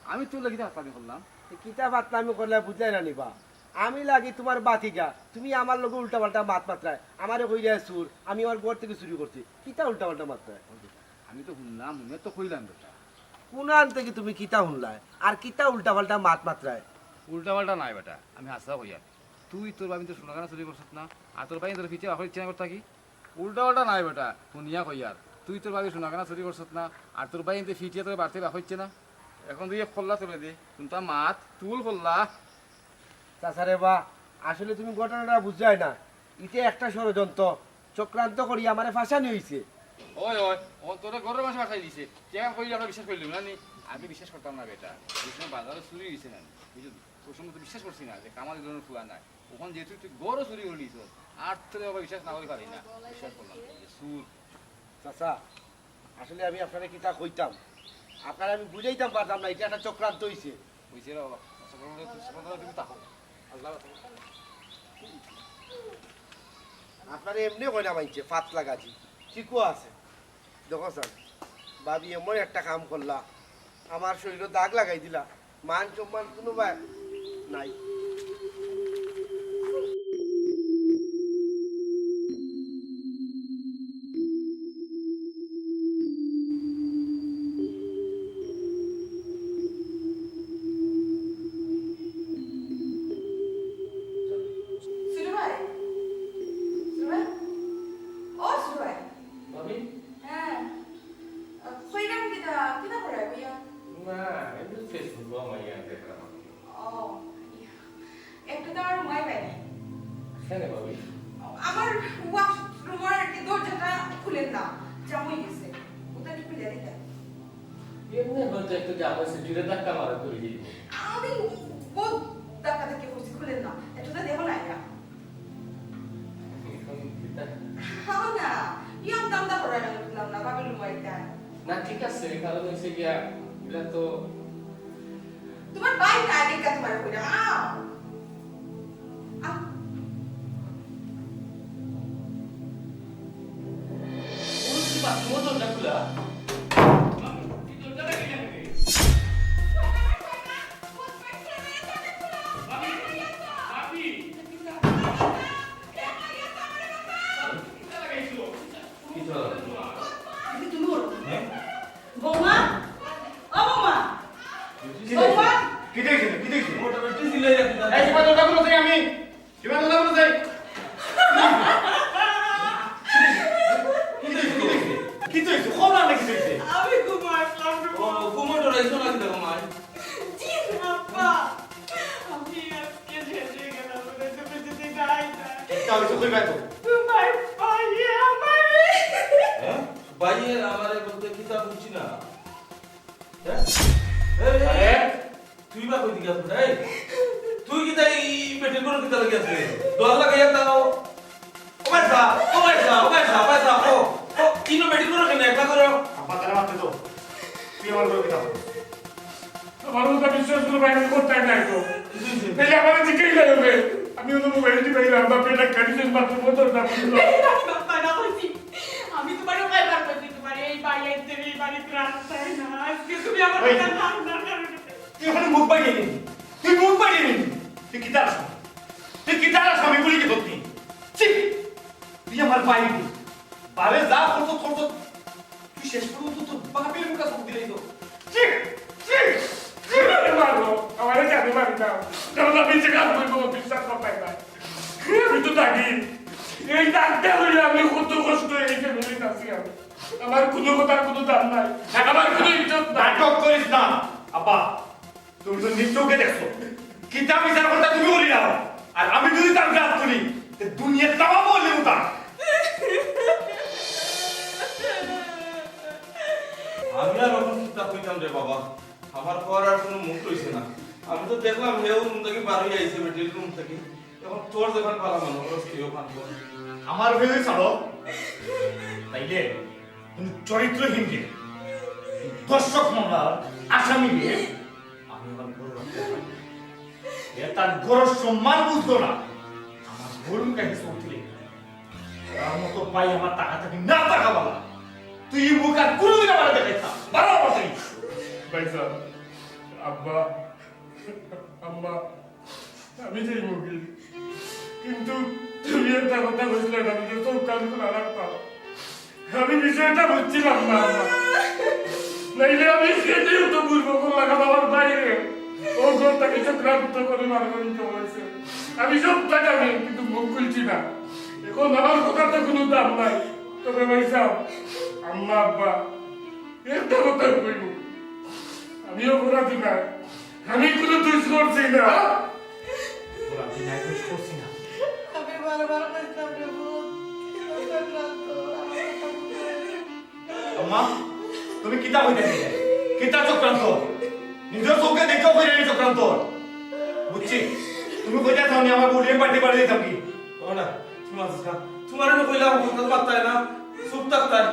আমি তোর লাগি হাসপাতাল করলাম কিতা পাতলা আমি করলে বুঝাই না নিবা আমি লাগি তোমার বাতিজা তুমি আমার লোক উল্টা পাল্টা মাত মাত্রায় আমারে কই যায় সুর আমি আমার ঘর থেকে চুরি করছি কিতা উল্টা পাল্টা মাত্রায় আমি তো শুনলাম মনে তো কইলাম বেটা কোনান থেকে তুমি কিতা শুনলাই আর কিতা উল্টা পাল্টা মাত মাত্রায় উল্টা পাল্টা নাই বেটা আমি হাসা কইয়া তুই তোর বাবি তো সোনাগানা চুরি করছত না আর তোর বাবি তোর পিছিয়ে আখরি ইচ্ছা করতা কি উল্টা পাল্টা নাই বেটা শুনিয়া কইয়ার তুই তোর বাবি সোনাগানা চুরি করছত না আর তোর বাবি ফিটিয়া তোর বাড়তে বাখচ্ছে না এখন তুই খোল্লা তুলে দি তুমি তা মাত তুল খোল্লা চাচারে বা আসলে তুমি ঘটনাটা বুঝাই না ইতে একটা ষড়যন্ত্র চক্রান্ত করি আমারে ফাঁসানি হয়েছে ওই ওই ও তোরা ঘরের মাসে বাসাই দিছে কেমন কইলে আমরা বিশ্বাস করলাম না নি আমি বিশ্বাস করতাম না বেটা ওই সময় বাজারে চুরি হয়েছে না বুঝলি ওই সময় তো বিশ্বাস করছি না যে কামাল ধরনের ফুয়া নাই ওখান যেহেতু তুই গরও চুরি করে নিয়েছ আর তোর আবার বিশ্বাস না করে পারি না বিশ্বাস করলাম যে সুর চাচা আসলে আমি আপনারা কিতা কইতাম আপনারা আমি বুঝাইতাম পারতাম না এটা একটা চক্রান্ত হয়েছে বুঝছে রে বাবা তুমি তাহো আল্লাহ আপনারা এমনি কই না মাইছে পাতলা গাছি ঠিকও আছে দেখো স্যার ভাবি এমন একটা কাম করলা আমার শরীরে দাগ লাগাই দিলা মান সম্মান কোনো নাই সুরু ভাই সুরু ভাই ও সুরু ভাই ভাবি হ্যাঁ কইরাম কিতা কিতা করে ভাইয়া না এমনি ফেসবুক মাইয়া দেখলাম ও একটু তো আমার মাই ভাই কেন ভাবি আমার ওয়াশরুমের কি দরজাটা খুলেন না জাম হয়ে গেছে ওটা একটু খুলে দিতে এমনি হয়তো একটু জামা সিটিরে ধাক্কা মারা করে দিই আমি বহুত টাকা থেকে করছি খুলেন না একটু তো দেখো না এটা হ্যাঁ না ইয়াম দামটা করে রাখলাম না ভাবিলুম এটা না ঠিক আছে কারণ হচ্ছে গিয়া এটা তো তোমার বাইক আগে কাজ মারা কইরা আও উল্টি পা তোমার দরজা খোলা বৌমা ও বৌমা বৌমা কি দেখছিস কি দেখছিস মোটামুটি সিলাই রাখতে এই সীমা দরজা খুলে যাই আমি সীমা দরজা খুলে যাই কি দেখছিস খবর না কি দেখছিস আমি ঘুমাই আসলাম ও কুমোটো রাইছো না দেখো মাই জি আপা আমি আজকে শেষে গেলাম বলে তুমি যদি যাই না তাও তো কই বাইতো তোমার পায়ে আমার হ্যাঁ বাইয়ের আমারে বলতে কিতা বুঝছি না হ্যাঁ এই তুই বা কই দিকে আসছ এই তুই কি তাই মেটেল করে কিতা লাগি আছে দর লাগাইয়া দাও ও পয়সা ও ইনো মেটেল করে কেন একটা করো আপা তারা মারতে তো তুই আমার বড় কথা আমার তো বিশ্বাস করে বাইরে করতে নাই তো তাহলে আমার জিজ্ঞেস করবে আমি ওদের মোবাইল দিয়ে পাইলাম বাপরে না কন্ডিশন মাত্র বলতো না বাবা না বলছি আমি তোমার উপায় বার করছি তোমার এই বাইরে থেকে এই বাড়িতে রাস্তায় না আজকে তুমি আমার কথা না করবে তুই ওখানে মুখ বাইরে নি তুই মুখ বাইরে নি তুই কি দাঁড়াস আমি বলি কি ধরতি ঠিক তুই আমার বাইরে বারে যা করতো তুই শেষ পর্যন্ত তোর বাপের মুখে সব দিলেই তো ঠিক মারো আমার জানি মারি না যখন আমি যে কাজ করবো বিশ্বাস করতে পাই আমি তো থাকি এই ডাক্তার হইলে আমি কত কষ্ট হয়েছে আছি আমি। আমার কোনো কথার কোনো দাম নাই, আমার কোনো ইজ্জত নাই। নাটক করিস না আব্বা, তুমি তো নিত্যকে দেখছো কিতাব বিচার করতে তুমি বলি নাও, আর আমি যদি তার গাছ করি দুনিয়া তামা বললি উতা। আমি আর ওরকম চিন্তা কইতাম রে বাবা, আমার করার কোনো মুখ হইছে না। আমি তো দেখলাম হেউ রুম থেকে বার হয়ে আইছে, বেটির রুম থেকে। এখন তোর যখন পালা মানুষ কেউ পান আমার ভেবে ছাড়ো, তাইলে তুমি চরিত্রহীন কে দর্শক মামলার আসামি দিয়ে আমি আমার গরু রাখতে পারি। এ তার গরুর সম্মান বুঝতো না, আমার গরু কাছে চলছিলে তার মতো পাই আমার টাকা থাকি না টাকা বলা। তুই এই মুখ আর কোনোদিন আমার দেখাইছা বারো বছর। ভাইজান, আব্বা, আম্মা, আমি যে মুগিল, কিন্তু তুমি একটা কথা বুঝলে না, আমি তো কাল খোলা রাখতাম। আমি বিষয়টা বুঝছিলাম না আম্মা, নাইলে আমি সেটাই তো বুঝবো কোন লাগা আমার বাইরে ও ঘরটাকে চক্রান্ত করে মারগরিত হয়েছে। আমি সবটা জানি, কিন্তু মুখ খুলছি না। এখন আমার কথার তো কোনো দাম নাই। তবে ভাইসাব, আম্মা, আব্বা, একটা কথা কইব, আমি অপরাধী না, আমি কোনো দোষ করছি না। আমি নাই দোষ করছি না। আমি বারবার কইতাম রে ভূত, চক্রান্ত, আমার কথা বুঝে। আম্মা, তুমি কিতা হইতেছিলে? কিতা চক্রান্ত? নিজের চোখে দেখেও কইলে চক্রান্ত। বুঝছি, তুমি কইতা থাও আমার বুড়িয়ে পার্টি পাড়ি দিতাম কি? ও না, তোমার তোমার আমি কইলাম কথা বার্তায় না, চুপ থাকতায়।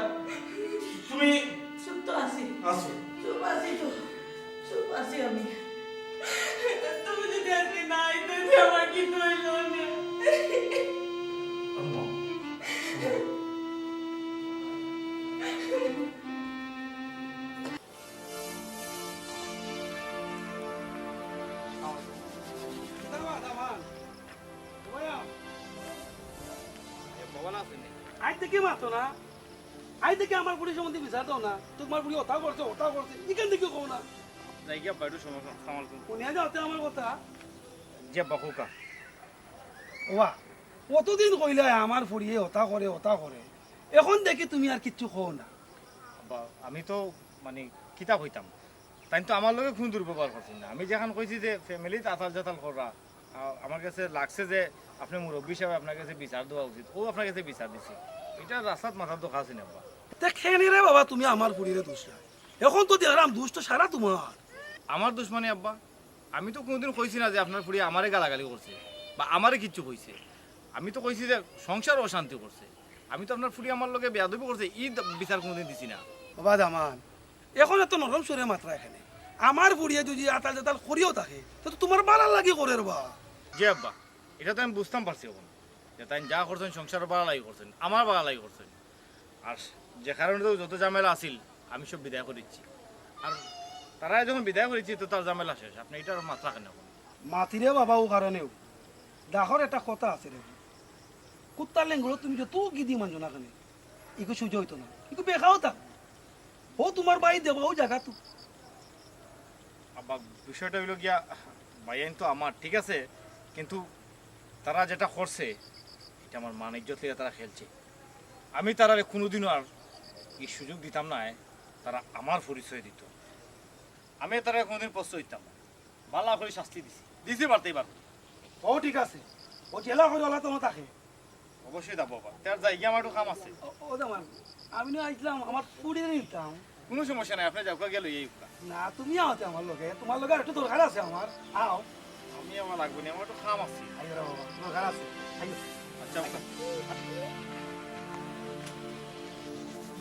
তুমি চুপ তো আছি, আসো। চুপ আছি তো, চুপ আছি আমি। তুমি যদি আজকে না আইতে আমার কি হইল না? আম্মা, আই থেকে মাতো না, আই থেকে আমার বুড়ি সম্বন্ধে বিচার দাও না। তোমার বুড়ি ওটা করছে এখান থেকে কও না। জায়গা বাইরে সমস্যা সামাল তুমি। শুনিয়া যাওতে আমার কথা। যে বাকুকা ওয়া কতদিন কইলে আমার ফুরিয়ে ওটা করে, এখন দেখি তুমি আর কিচ্ছু কও না। আমি তো মানে কিতাব হইতাম, তাই তো আমার লগে খুন দুর্ব্যবহার করছেন না। আমি যেখান কইছি যে ফ্যামিলিতে আতাল জাতাল করা, আমার কাছে লাগছে যে আপনি মুরব্বী হিসাবে আপনার কাছে বিচার দেওয়া উচিত, ও আপনার কাছে বিচার দিছে। এটা রাস্তাত মাথার দোকা আছে না বাবা। দেখেনি রে বাবা, তুমি আমার ফুরিয়ে দোষ না। এখন তো দেখলাম দোষ তো সারা তোমার। আমার দুশ্মনী আব্বা, আমি তো কোনোদিন কইছি না যে আপনার ফুড়ি আমারে গালাগালি করছে বা আমারে কিচ্ছু কইছে। আমি তো কইছি যে সংসার অশান্তি করছে। আমি তো আপনার ফুড়ি আমার লগে বেয়াদবি করছে, ঈদ বিচার কোনোদিন দিছি না। বাবা জামান, এখন এত নরম সরে মাত্রা এখানে আমার বুড়িয়ে যদি আতাল জাতাল করিও থাকে তো তোমার বালা লাগি করে বা। জি আব্বা, এটা তো আমি বুঝতাম পারছি এখন যে তাই যা করছেন সংসার বাড়া লাগি করছেন, আমার বাড়া লাগি করছেন। আর যে কারণে তো যত ঝামেলা আসিল আমি সব বিদায় করেছি। আর তারা যখন বিদায় করেছি তো তার ঝামেলা শেষ। আপনি এটা আর মাত্রা কেন? মাতিরে বাবা ও কারণেও ডাকর একটা কথা আছে রে, কুত্তার লেঙ্গুলো তুমি যত গিদি মানছো না কেন ইকো সুযোগ হইতো না, ইকো বেখাও থাক। ও তোমার বাড়ি দেবো ও জায়গা তো। আব্বা, বিষয়টা হইল গিয়া বাইন তো আমার ঠিক আছে, কিন্তু তারা যেটা করছে এটা আমার মান ইজ্জত লিয়ে তারা খেলছে। আমি তারা কোনোদিনও আর এই সুযোগ দিতাম না তারা আমার পরিচয় দিত। আমি তারা কোনোদিন প্রশ্রয় দিতাম না, ভালো করে শাস্তি দিছি পারতেই পারবো। ও ঠিক আছে, ও জেলা করে ওলা তোমার তাকে অবশ্যই যাবো বাবা, তার জায়গা আমার একটু কাম আছে। ও জামান, আমি না আইছিলাম আমার পুড়িয়ে নিতাম। কোনো সমস্যা নাই, আপনি যাও গেল এই না তুমি আওতে আমার লগে, তোমার লগে আর একটু দরকার আছে আমার। আও আমি আমার লাগবে না, আমার একটু কাম আছে। আইও রে বাবা, দরকার আছে আইও। আচ্ছা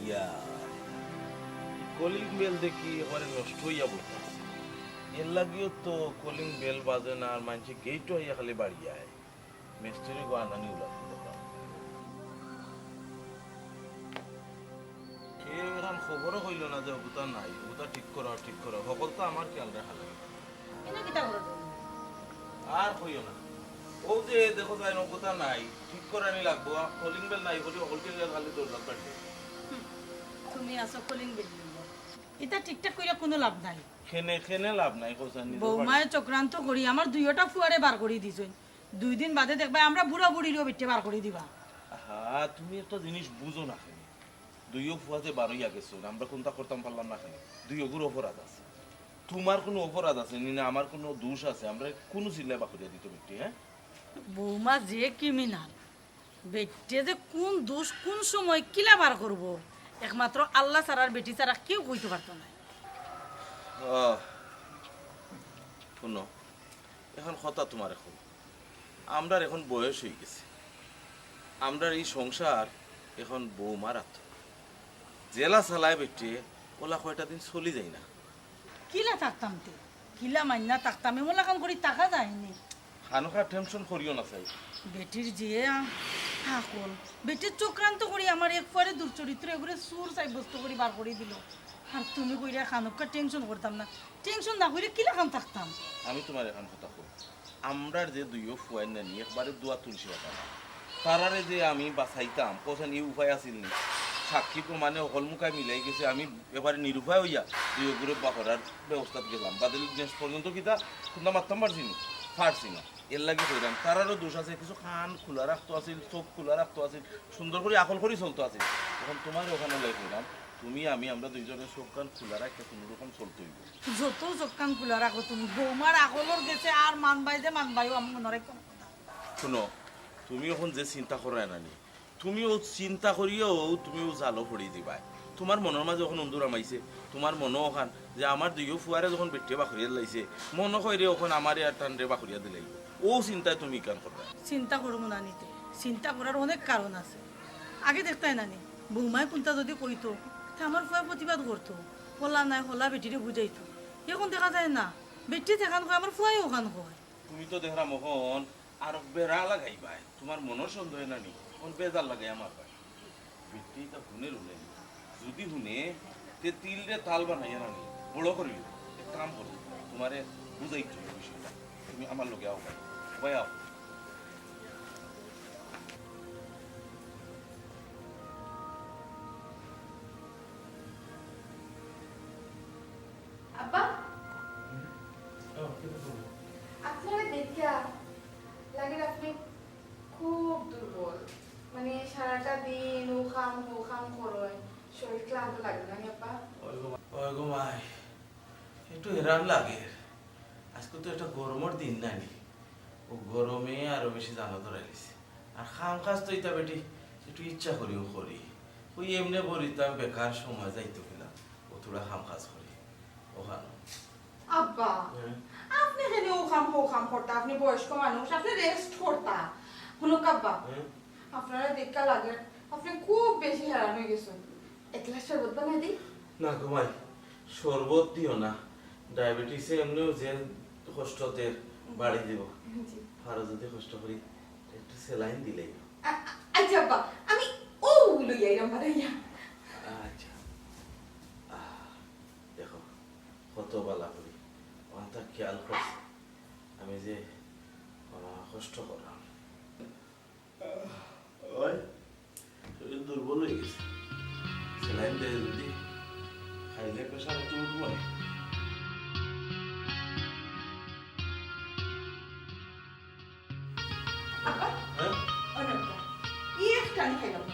ইয়া কলিং বেল দেখি এবারে নষ্ট হইয়া বলতে এর লাগিও তো কলিং বেল বাজে না, আর মানুষে গেট হইয়া খালি বাড়ি যায়। মিস্ত্রি গো আনানি উলাতে দেখলাম কেউ এখন খবরও হইল না যে অবতা নাই, অবতা ঠিক করো সকল তো আমার খেয়াল রাখা লাগে। এনে কিতা করো? আর হইও না, ও যে দেখো যাই অবতা নাই ঠিক করানি লাগবো, কলিং বেল নাই বলে সকলকে খালি দৌড়াল বাড়ি। তুমি আসো কলিং বেল। এটা ঠিকঠাক কইরা কোনো লাভ নাই। খেনে লাভ নাই কোসানি। বৌমায় চক্রান্ত করি আমার দুইটা ফুয়ারে বার করে দিছই। 2 দিন বাদে দেখবা আমরা বুড়া বুড়িরও বেটে বার করে দিবা। হ্যাঁ, তুমি একটা জিনিস বুঝো না, দুইও ফুয়াতে বারোইয়া গেছো আমরা কোনটা করতাম পারলাম না কেন দুই অগুর অপরাধ আছে তোমার কোনো অপরাধ আছে না আমার কোনো দোষ আছে আমরা কোনো চিল্লাই বাকুরিয়া দিত ব্যক্তি হ্যাঁ বৌমা যে ক্রিমিনাল বেটে যে কোন দোষ কোন সময় কিলা বার করব একমাত্র আল্লাহ ছাড়ার বেটি ছাড়া কেউ কইতে পারতো না শুনো এখন কথা তোমার এখন আমরার এখন বয়স হয়ে গেছে আমরার এই সংসার এখন বৌমার আত্ম জেলা চালায় বেটে ওলা কয়টা দিন চলি যায় না কিলা থাকতাম তে কিলা মান্না থাকতাম এমলা কাম করি টাকা যায়নি খানকা টেনশন করিও না চাই বেটির যে হাকল বেটির চক্রান্ত করি আমার একবারে দুর্চরিত্র এগুলো সুর সাব্যস্ত করি বার করে দিল আর তুমি কইরা খানকা টেনশন করতাম না টেনশন না কইরা কিলা কাম থাকতাম আমি তোমার এখন কথা কই আমরার যে দুইও ফুয়াইন না নিয়ে একবারে দোয়া তুলসী পাতা তারারে যে আমি বাঁচাইতাম কোথায় এই উপায় আসিল নি সাক্ষী প্রমাণে হলমুখায় মিলাই গেছে আমি এবারে নিরুপায় হইয়া দুই গ্রুপ বাকরার ব্যবস্থা গেলাম বাদল শেষ পর্যন্ত কিতা খুন্দা মারতাম পারছি না পারছি না এর লাগে কইলাম তারারও দোষ আছে কিছু কান খোলা রাখতো আছিল চোখ খোলা রাখতো আছিল সুন্দর করে আকল করে চলতো আছিল তখন তোমার ওখানে লাই কইলাম তুমি আমরা দুইজনের চোখ কান খোলা রাখতে কোনো রকম চলতে হইব যত চোখান খোলা রাখো তুমি বৌমার আকলর গেছে আর মানবাই যে মানবাইও আমার মনে রাখো শুনো তুমি এখন যে চিন্তা করাই নানি তুমিও চিন্তা করিও তুমিও জালো পড়ি দিবা তোমার মনের মাঝে যখন অন্দুর আমাইছে তোমার মনও ওখান যে আমার দুইও ফুয়ারে যখন বেটে বাখরিয়া লাইছে মনে কইরে ওখান আমার আর টানরে বাখরিয়া দিলাই ও চিন্তায় তুমি কান করবা চিন্তা করবো না নিতে চিন্তা করার অনেক কারণ আছে আগে দেখতাই নানি বৌমায় কোনটা যদি কইতো তা আমার ফুয়া প্রতিবাদ করতো হলা নাই হলা বেটিরে বুঝাইতো এখন দেখা যায় না বেটি দেখান কয় আমার ফুয়াই ওখান কয় তুমি তো দেখলাম ওখান আর বেড়া লাগাইবা তোমার মনের সন্দেহ নানি ওখান বেজার লাগাই আমার ভাই বেটি তা শুনে রুলে যদি শুনে তে তিলরে তাল বানাইয়া নানি বড় করি এক কাম করি তোমারে বুঝাইছো বিষয়টা তুমি আমার লগে আও ভাই আও আব্বা আপনারা দেখা লাগে আপনি খুব দুর্বল মানে সারাটা দিন ও খাম করেন শরীর ক্লান্ত লাগে না আব্বা ওই গো মাই একটু হেরান লাগে আজকে তো একটা গরমের দিন নানি ও গরমে আরো বেশি জানা ধরাইছে আর খাম কাজ তো ইতা বেটি একটু ইচ্ছা করিও করি ওই এমনি বলিতাম বেকার সময় যাইতো কিনা ও তোরা খাম কাজ করি ওখানে আব্বা আপনি কেন ও খাম করতা আপনি বয়স্ক মানুষ আপনি রেস্ট করতা হুনুক আব্বা আপনারা দেখা লাগে আপনি খুব বেশি হেরান হয়ে গেছেন এক গ্লাস শরবত বানাই দিই না ঘুমাই শরবত দিও না ডায়াবেটিসে এমনিও যে কষ্টতে বাড়ি দিব আরো যদি কষ্ট করি একটু সেলাইন দিলেই আচ্ছা আব্বা আমি ও লইয়া এরম বানাইয়া আচ্ছা দেখো কত বালা করি অন্তর খেয়াল করছি আমি যে কষ্ট করলাম ওই শরীর দুর্বল হয়ে গেছে সেলাইন দিয়ে যদি খাইলে প্রেশার একটু উঠবো না আব্বা হ্যাঁ অনেকটা একটা আমি খাইলাম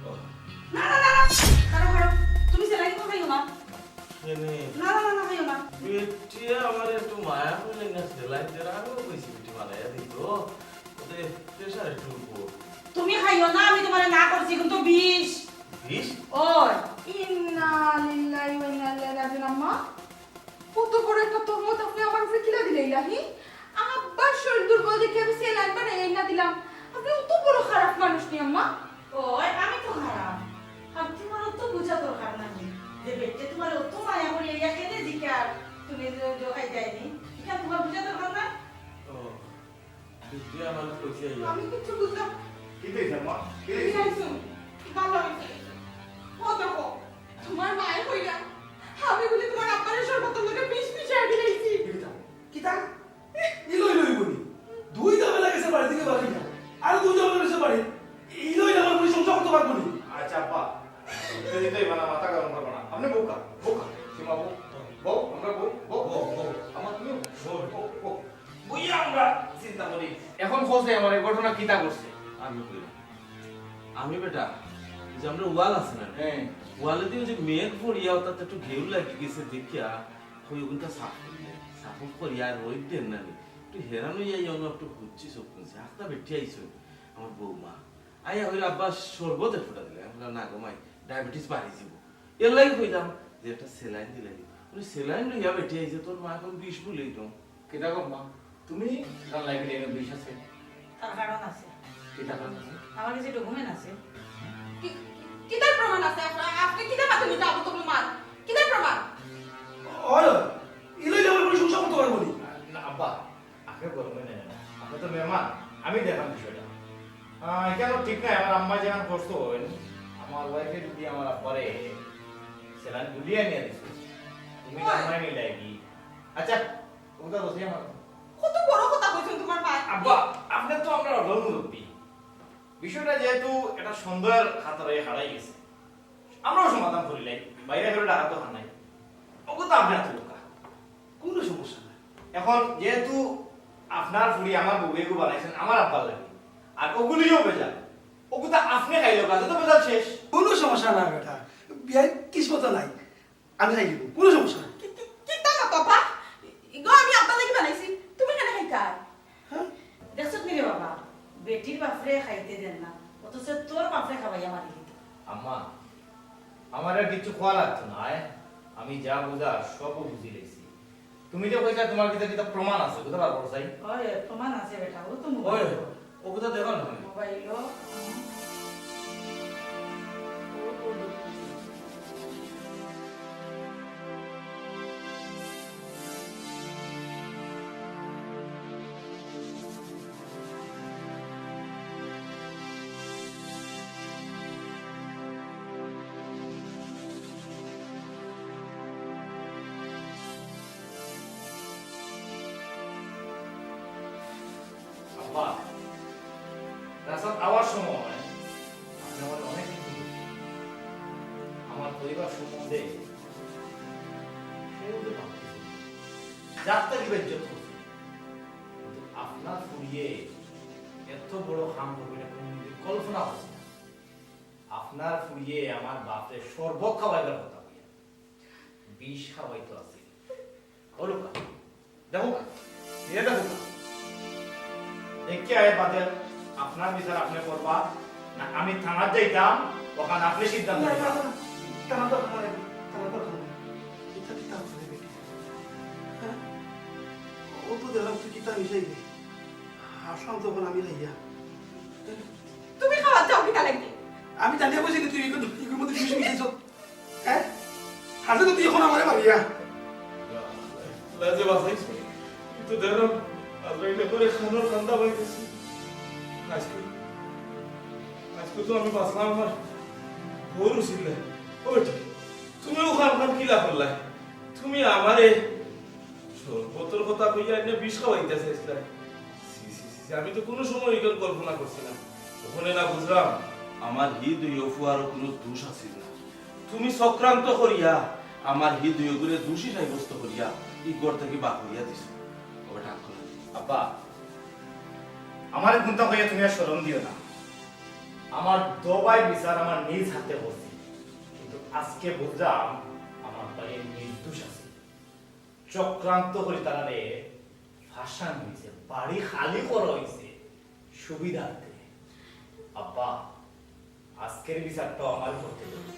ও না কারো তুমি সেলাই তো খাইও না এনে না খাইও না বেটিয়া আমার একটু মায়া করলে না সেলাইন দিয়ে আরো বেশি বেটি মারাইয়া দিত ওদের প্রেশার একটু উঠবো তুমি খাইও না আমি তোমার না করছি কিন্তু বিষ বিষ ওই ইন্না লিল্লাহি ওয়া ইন্না ইলাইহি রাজিউন আম্মা কত বড় একটা তহমত আপনি আমার উপরে কিলা দিলে ইলাহি আব্বার শরীর দুর্বল দেখে আমি সেলাইন বানাই না দিলাম আপনি কত বড় খারাপ মানুষ নি আম্মা ওই আমি তো খারাপ আর তোমার তো বুঝা দরকার নাই যে বেটে তোমার অত মায়া করে ইয়া কেনে জিকার তুমি যে জোগাই দেয়নি এটা তোমার বুঝা দরকার না ও বেটিয়া আমার কইছে আমি কিছু বুঝলাম কি দেখছ মা কি কি আইছো ভালো হইছে ও দেখো তোমার মায়ের হইলা আমি বলি তোমার আব্বারের শরবত লোকে বিষ মিশাই দিলাইছি কিতা ইলই লই বলি দুই দামে লাগেছে বাড়ি থেকে বাড়ি না আর দুই দামে লাগেছে বাড়ি ইলই আমার পুরি সংসার করতে পারবো না আচ্ছা আব্বা দিতেই বানা মাথা গরম করবো না আপনি বোকা সীমা বউ আমরা বউ আমার তুমি বউ বইয়া আমরা চিন্তা করি এখন খোঁজে আমার এই ঘটনা কিতা করছে আমি কইলাম আমি বেটা যে আমরা ওয়াল আছে না হ্যাঁ ওয়ালে দিয়ে যে মেঘ পড়িয়া তাতে একটু ঘেউ লাগি গেছে দেখিয়া ওই ওগুনটা সাফ করলে সাফ করিয়া আর ওই দেন না একটু হেরানো যাই অন্য একটু ঘুরছি সব করছি আখটা বেঠি আইসো আমার বৌমা আইয়া হইলে আব্বা সর্বতে ফোটা দিলে আমরা না গমাই ডায়াবেটিস বাড়ি যাব এর লাগে কইলাম যে একটা সেলাইন দিলে উনি সেলাইন লইয়া বেঠি আইছে তোর মা এখন বিষ বলেই তো কিতা গো মা তুমি গান লাগি এনে বিষ আছে তার কারণ আছে কিতা কারণ আছে আমার কাছে ডকুমেন্ট আছে কিতার প্রমাণ আছে আপনি কিতার মাথা নিতে আবু তবু মার কিতার প্রমাণ হয় ইলাই আমার কোনো সমস্যা করতে পারবো না আব্বা আগে গরমে নেই আপনি তো মেহমান আমি দেখাম বিষয়টা এটা তো ঠিক নাই আমার আম্মা যেমন কষ্ট হন আমার ওয়াইফে যদি আমার আব্বারে সেলান গুলিয়ে নিয়ে দিছো তুমি জামাই মিলাই কি আচ্ছা ওটা বসে আমার কত বড় কথা কইছেন তোমার মা আব্বা আপনি তো আমরা অঢল মুরব্বী বিষয়টা যেহেতু এটা সন্দেহের খাতারে হারাই গেছে আমরাও সমাধান করি নাই বাইরে ফেলে ডাকা তো নাই ওকে তো আপনি হাতে ঢোকা কোনো সমস্যা নাই এখন যেহেতু আপনার ফুড়ি আমার বউয়েকে বানাইছেন আমার আব্বার লাগে আর ওগুলিও বেজাল ওগুলো তো আপনি খাইলো কাজে তো বেজাল শেষ কোনো সমস্যা নাই বেটা বিয়ার কিসমত নাই আমি খাই দিব কোনো সমস্যা নাই কিতা না বাবা ইগো আমি আপনার লাগি বানাইছি তুমি কেন খাইতা হ্যাঁ দেখছত নি রে বাবা বেটির বাপরে খাইতে দেন না অথচ তোর বাপরে খাওয়াইয়া মারি দিত আম্মা আমার আর কিছু খোয়া লাগতো না আমি যা বুঝা সব বুঝি লেছি তুমি যে কইছা তোমার কিতা কিতা প্রমাণ আছে বুঝতে পারবো চাই ওই প্রমাণ আছে বেটা ও তো ওই মোবাইল ওগুলো দেখো না মোবাইলও আব্বা রাস্তায় আওয়ার সময় আপনি আমার অনেক কিছু বলছেন। আমার পরিবার সম্বন্ধে সেও যে ভাবতেছে যাত্রা দিবে ইজ্জত করছে কিন্তু আপনার ফুরিয়ে এত বড় হাম করবে এটা কোনদিন কল্পনা হচ্ছে না আপনার ফুরিয়ে আমার বাপরে শরবত খাওয়াইবার কথা বলে বিষ খাওয়াইতো আছে হলো কা দেখো কা এটা দেখো কা দেখি আয় বাদে আপনার বিচার আপনি করবা না আমি থানার যাইতাম ওখানে আপনি সিদ্ধান্ত নিবেন টানা তো খাবে টানা তো খাবে এটা কি তাও খাবে বেটি হ্যাঁ ও তো দেখলাম তুই কিতা মিশাই দে হাসাম তখন আমি লাইয়া তুমি খাওয়া চাও কিতা লাগি আমি জানিয়া বলছি তুই ইগুর মধ্যে বিষ মিশাইছ হ্যাঁ হাসে তো তুই এখন আমারে মারিয়া লাজে বাসাইছো কিন্তু দেখো আজরাইলে করে সোনার কান্দা বাইতেছি আজকে তো আমি বাঁচলাম আমার বড় ছিল ওই তুমি ওখান কিলা করলা তুমি আমারে সর্বতর কথা কইয়া এনে বিষ খাওয়াইতে চাইছিলা আমি তো কোনো সময় এগুলো কল্পনা করছিলাম ওখানে না বুঝলাম আমার হৃদয় ফুয়ারও কোনো দোষ আছে না তুমি চক্রান্ত করিয়া আমার হৃদয় করে দোষী সাব্যস্ত করিয়া এই ঘর থেকে বাক করিয়া দিছো ওটা ঠাক করে আব্বা আমার গুণটা হইয়া তুমি আর শরম দিও না আমার দবাই বিচার আমার নিজ হাতে বসে কিন্তু আজকে বুঝলাম আমার ভাইয়ের নির্দোষ আছে চক্রান্ত করে তারা রে ভাষণ হয়েছে বাড়ি খালি করা হয়েছে সুবিধার্থে আব্বা আজকের বিচারটা আমার করতে দেবে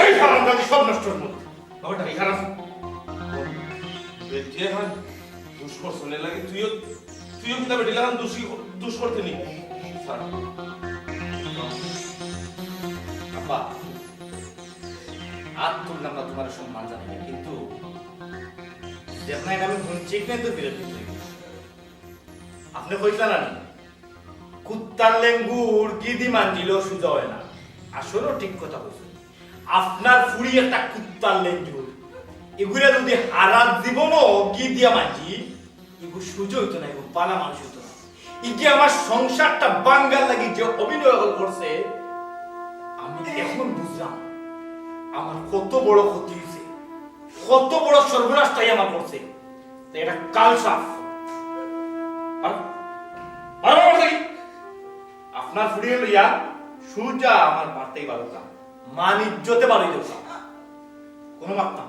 এই খারাপ কাজ সব নষ্ট হল ওটা এই খারাপ বেটিয়ে হন দুষ্কর শুনে লাগে তুইও কিতা বেটি লাগান দুষ করতে নি স্যার আব্বা আর তুললাম না তোমার সম্মান জানি না কিন্তু যেখানে আমি ঠিক নাই তো বিরতি আপনি কইছিলেন না কুত্তার লেঙ্গুর গিদি মানজিল সুজা হয় না আসলেও ঠিক কথা কইছেন আপনার ফুড়ি একটা কুত্তার লেঙ্গুর এগুলা যদি হারাত জীবনও গিদিয়া মানজি এগুলো সুজো হইতো না এগুলো পালা মানুষ হইতো না ইকি আমার সংসারটা বাঙ্গাল লাগি যে অভিনয় করছে আমি এখন বুঝলাম আমার কত বড় ক্ষতি হয়েছে কত বড় সর্বনাশটাই আমার করছে এটা কাল সাফ আপনার ফুড়িয়ে লইয়া সুজা আমার বার্তাই বারোকা মান ইজ্জতে বারোই দেবকা কোনো মাপ না